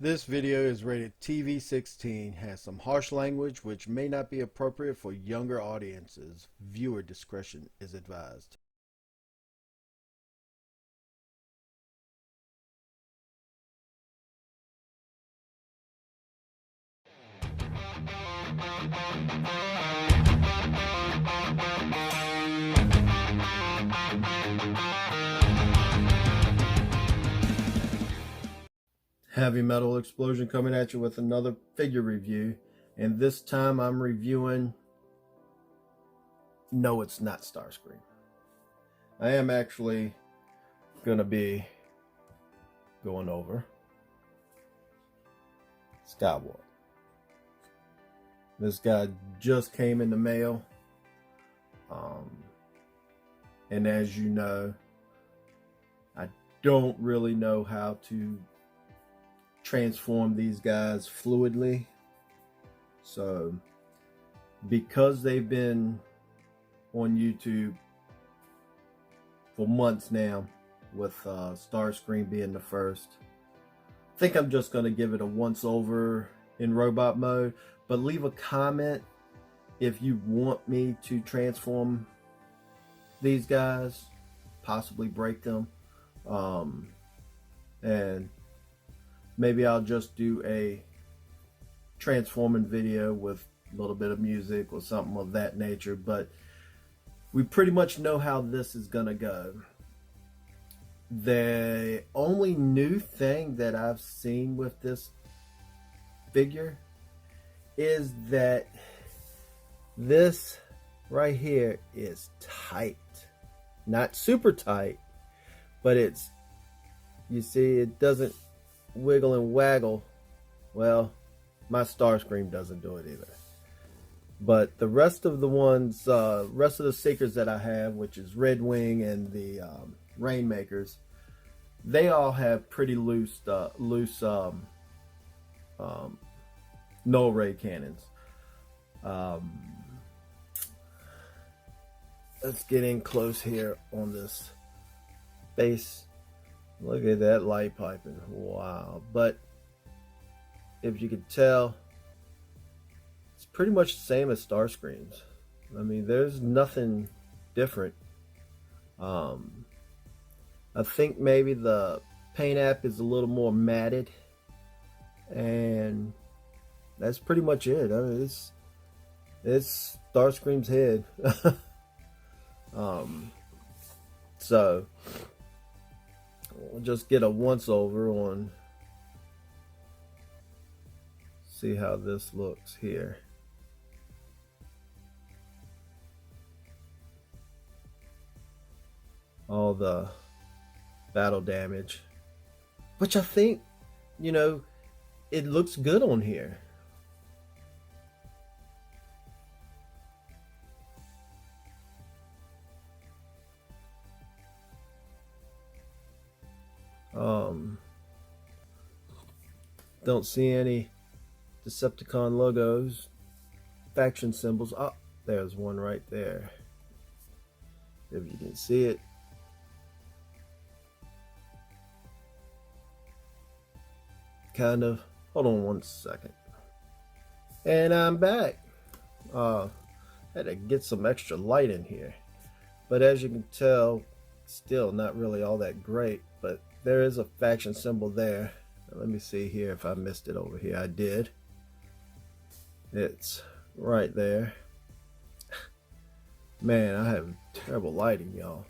This video is rated TV-16, has some harsh language which may not be appropriate for younger audiences. Viewer discretion is advised. Heavy Metal Explosion coming at you with another figure review, and this time I'm reviewing, no, it's not Starscream. I am actually gonna be going over Skywarp. This guy just came in the mail, and as you know, I don't really know how to transform these guys fluidly. So because they've been on YouTube for months now, with Starscream being the first, I think I'm just going to give it a once over in robot mode. But leave a comment if you want me to transform these guys, possibly break them, and maybe I'll just do a transforming video with a little bit of music or something of that nature. But we pretty much know how this is gonna go. The only new thing that I've seen with this figure is that this right here is tight. Not super tight, but it's, you see, it doesn't wiggle and waggle. Well, my Starscream doesn't do it either. But the rest of the ones, rest of the Seekers that I have, which is Red Wing and the Rainmakers, they all have pretty loose null ray cannons. Let's get in close here on this base. Look at that light piping. Wow. But if you could tell, it's pretty much the same as Starscream's. I mean, there's nothing different. I think maybe the paint app is a little more matted, and that's pretty much it. I mean, it's Starscream's head. So we'll just get a once over on, see how this looks here. All the battle damage, which I think, you know, it looks good on here. Don't see any Decepticon logos, faction symbols. Oh, there's one right there, if you can see it. Kind of. Hold on one second. And I'm back. Had to get some extra light in here, but as you can tell, still not really all that great. But there is a faction symbol there. Let me see here if I missed it over here. I did. It's right there. Man, I have terrible lighting, y'all.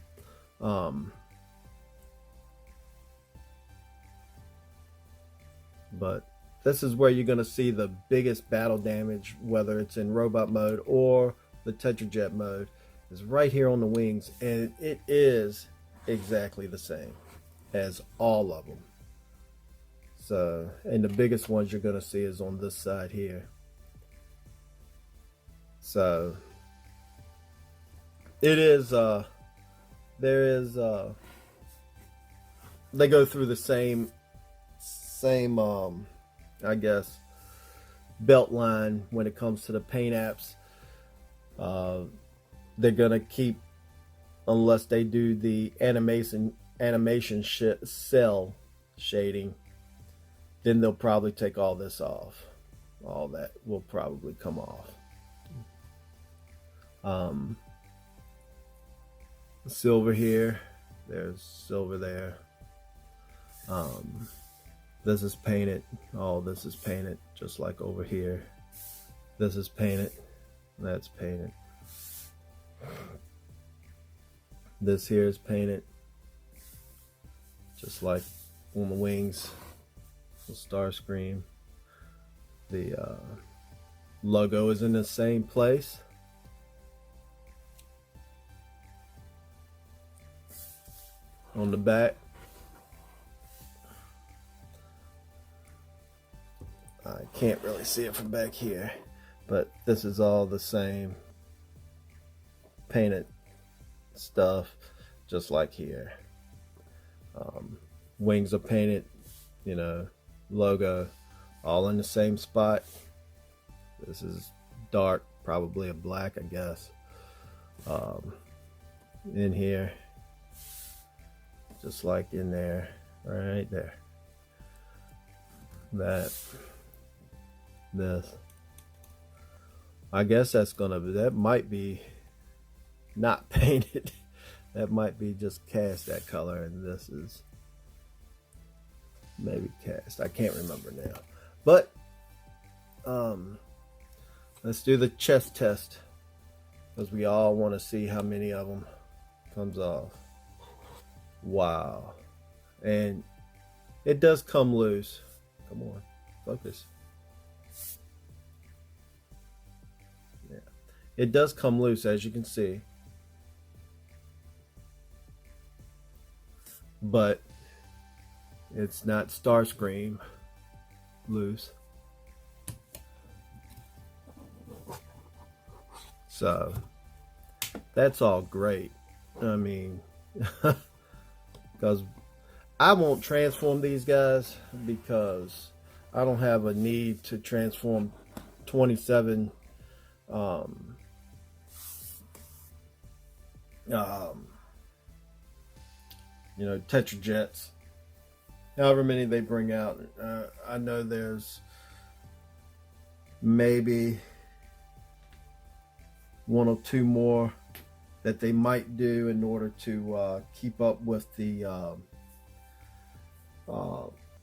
But this is where you're going to see the biggest battle damage, whether it's in robot mode or the Tetrajet mode, is right here on the wings, and it is exactly the same as all of them. So, and the biggest ones you're going to see is on this side here. So it is they go through the same I guess belt line when it comes to the paint apps. They're gonna keep, unless they do the animation cell shading, Then they'll probably take all this off. All that will probably come off. Silver here. There's silver there. This is painted. All this is painted, just like over here. This is painted. That's painted. This here is painted, just like on the wings, the Starscream. The logo is in the same place. On the back, I can't really see it from back here, but this is all the same painted stuff, just like here. Wings are painted, you know, logo, all in the same spot. This is dark, probably a black, I guess. In here, just like in there, right there. This. I guess that might be not painted. That might be just cast that color, and this is maybe cast. I can't remember now. But let's do the chest test, because we all want to see how many of them comes off. Wow. And it does come loose. Come on, focus. Yeah, it does come loose, as you can see, but it's not Starscream loose. So that's all great. I mean, because I won't transform these guys, because I don't have a need to transform 27 you know, Tetrajets, however many they bring out. I know there's maybe one or two more that they might do in order to keep up with the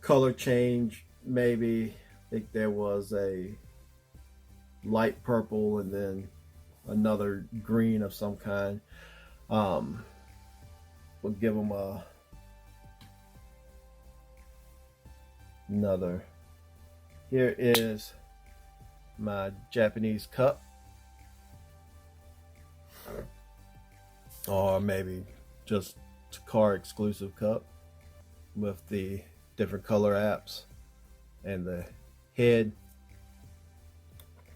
color change. Maybe I think there was a light purple and then another green of some kind. We'll give them another. Here is my Japanese cup, or maybe just car exclusive cup with the different color apps and the head,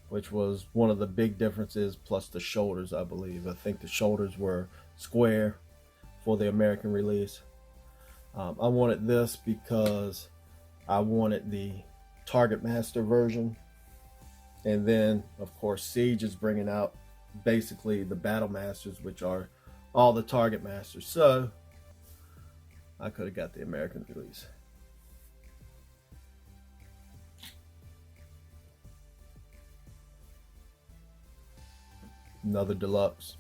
which was one of the big differences, plus the shoulders. I believe, I think the shoulders were square for the American release. I wanted this because I wanted the Target Master version, and then of course Siege is bringing out basically the Battle Masters, which are all the Target Masters. So I could have got the American release. Another deluxe.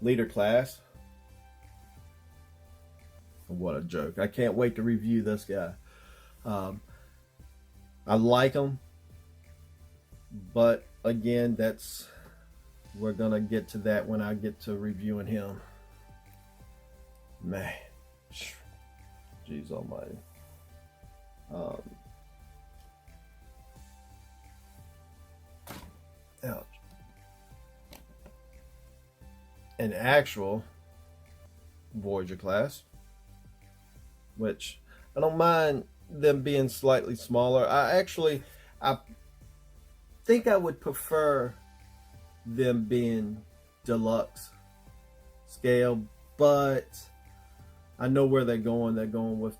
Leader class. What a joke. I can't wait to review this guy. I like him, but again, we're gonna get to that when I get to reviewing him. Man, jeez almighty. Ouch. An actual Voyager class, which I don't mind them being slightly smaller. I think I would prefer them being deluxe scale, but I know where they're going. They're going with,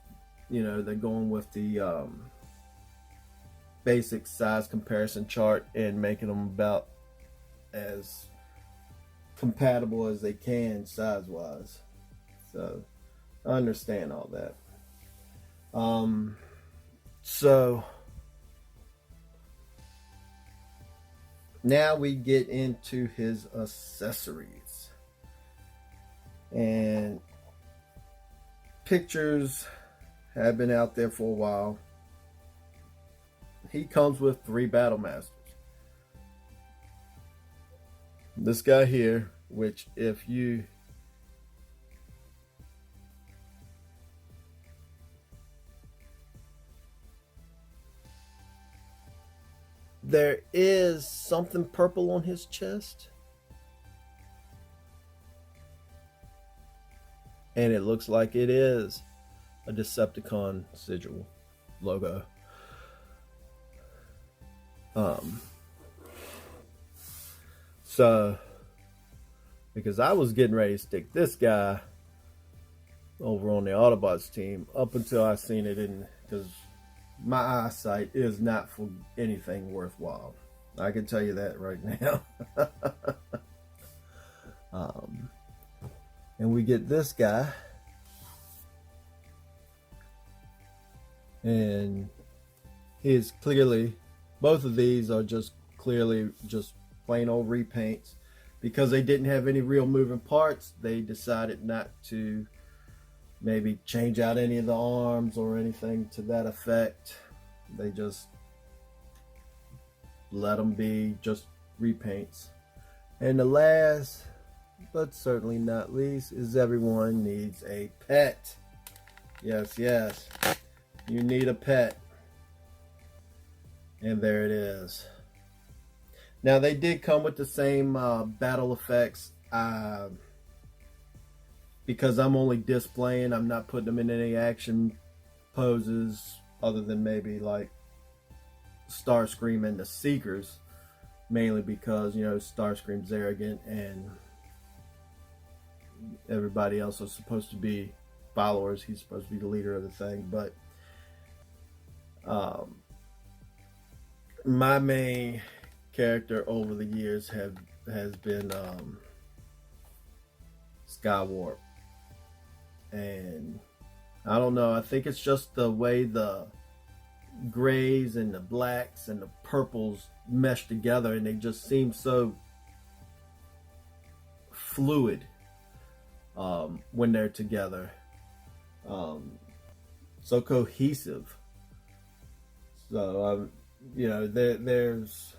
they're going with the basic size comparison chart and making them about as compatible as they can size wise. So I understand all that. So now we get into his accessories, and pictures have been out there for a while. He comes with 3 Battle Masters. This guy here, which if you there is something purple on his chest, and it looks like it is a Decepticon sigil logo. So because I was getting ready to stick this guy over on the Autobots team up until I seen it in, because my eyesight is not for anything worthwhile. I can tell you that right now. And we get this guy, and he is clearly, both of these are just clearly just plain old repaints. Because they didn't have any real moving parts, they decided not to maybe change out any of the arms or anything to that effect. They just let them be just repaints. And the last, but certainly not least, is everyone needs a pet. Yes, yes, you need a pet. And there it is. Now they did come with the same battle effects. Because I'm only displaying, I'm not putting them in any action poses other than maybe like Starscream and the Seekers, mainly because, you know, Starscream's arrogant and everybody else is supposed to be followers. He's supposed to be the leader of the thing. But my main character over the years has been Skywarp, and I don't know, I think it's just the way the grays and the blacks and the purples mesh together, and they just seem so fluid when they're together, so cohesive. So you know, there's,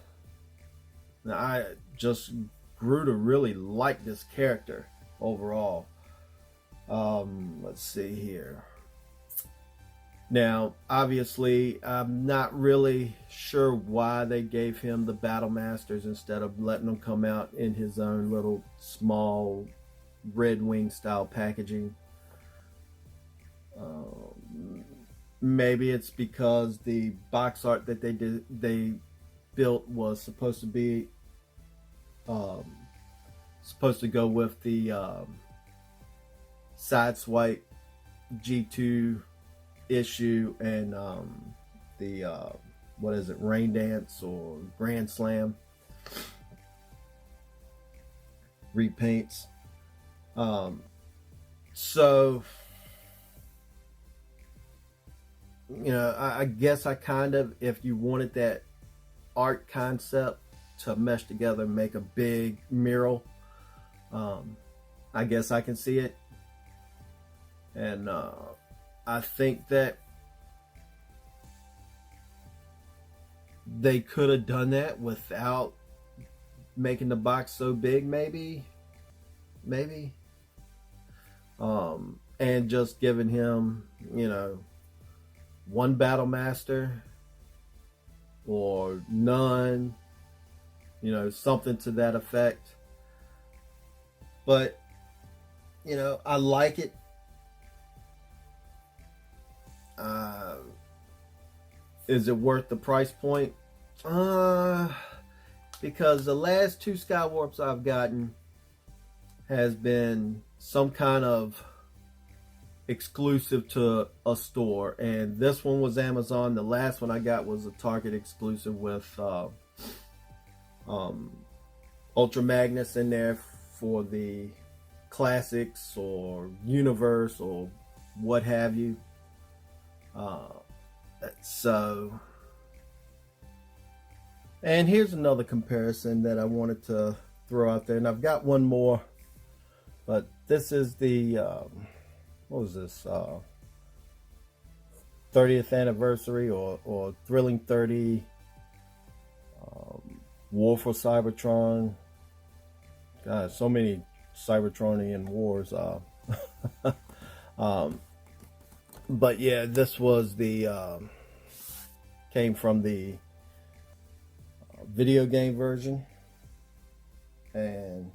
I just grew to really like this character overall. Let's see here. Now, obviously, I'm not really sure why they gave him the Battle Masters instead of letting him come out in his own little small Red Wing style packaging. Maybe it's because the box art that they built was supposed to be supposed to go with the Sideswipe G2 issue and the what is it, Rain Dance or Grand Slam repaints. So you know, I guess I kind of, if you wanted that art concept to mesh together and make a big mural, I guess I can see it. And I think that they could have done that without making the box so big, maybe. And just giving him, you know, one Battle Master or none, you know, something to that effect. But, you know, I like it. Is it worth the price point? Because the last 2 Skywarps I've gotten has been some kind of exclusive to a store, and this one was Amazon. The last one I got was a Target exclusive with Ultra Magnus in there for the classics or universe or what have you. So, and here's another comparison that I wanted to throw out there, and I've got one more, but this is the what was this 30th anniversary or Thrilling 30 War for Cybertron. God, so many Cybertronian wars. But yeah, this was the came from the video game version, and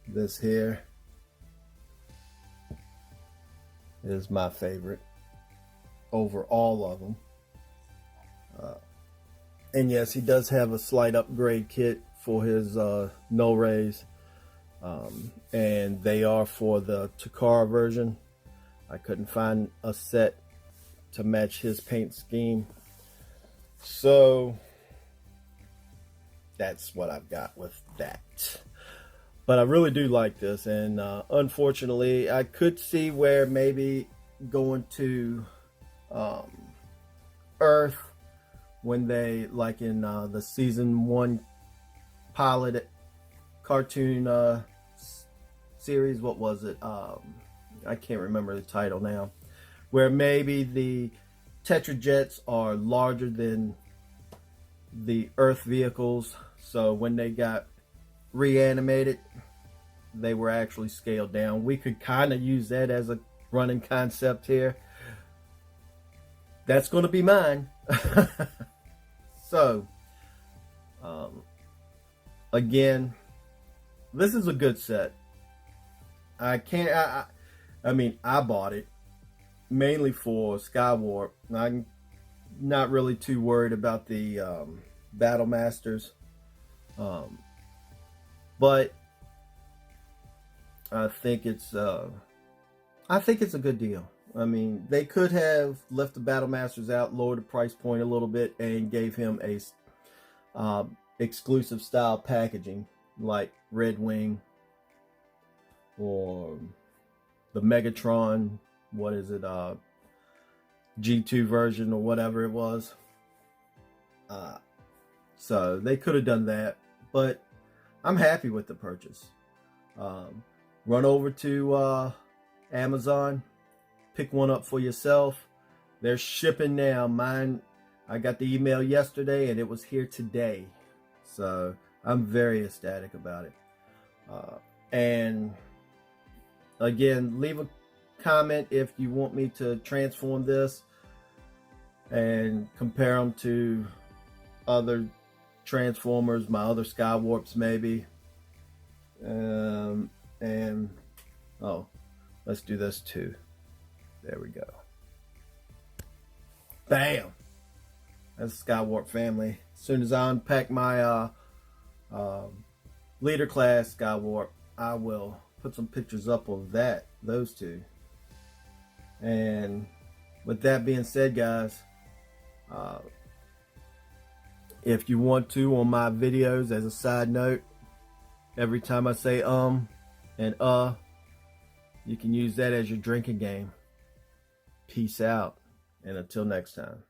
this here is my favorite over all of them. And yes, he does have a slight upgrade kit for his null rays, and they are for the Takara version. I couldn't find a set to match his paint scheme, so that's what I've got with that. But I really do like this, and unfortunately I could see where maybe going to Earth, when they, like in the season 1 pilot cartoon series, what was it, I can't remember the title now, where maybe the Tetrajets are larger than the Earth vehicles, so when they got reanimated they were actually scaled down. We could kind of use that as a running concept here. That's going to be mine. So again, this is a good set. I mean, I bought it mainly for Skywarp. I'm not really too worried about the Battle Masters, but I think it's a good deal. I mean, they could have left the Battle Masters out, lowered the price point a little bit, and gave him a exclusive style packaging like Red Wing or the Megatron, what is it, G2 version or whatever it was. So they could have done that, but I'm happy with the purchase. Run over to Amazon, pick one up for yourself. They're shipping now. Mine, I got the email yesterday and it was here today, so I'm very ecstatic about it. And again, leave a comment if you want me to transform this and compare them to other Transformers, my other Skywarps maybe. And oh, let's do this too. There we go. Bam! That's the Skywarp family. As soon as I unpack my leader class Skywarp, I will put some pictures up of those two. And with that being said, guys, if you want to, on my videos, as a side note, every time I say and you can use that as your drinking game. Peace out, and until next time.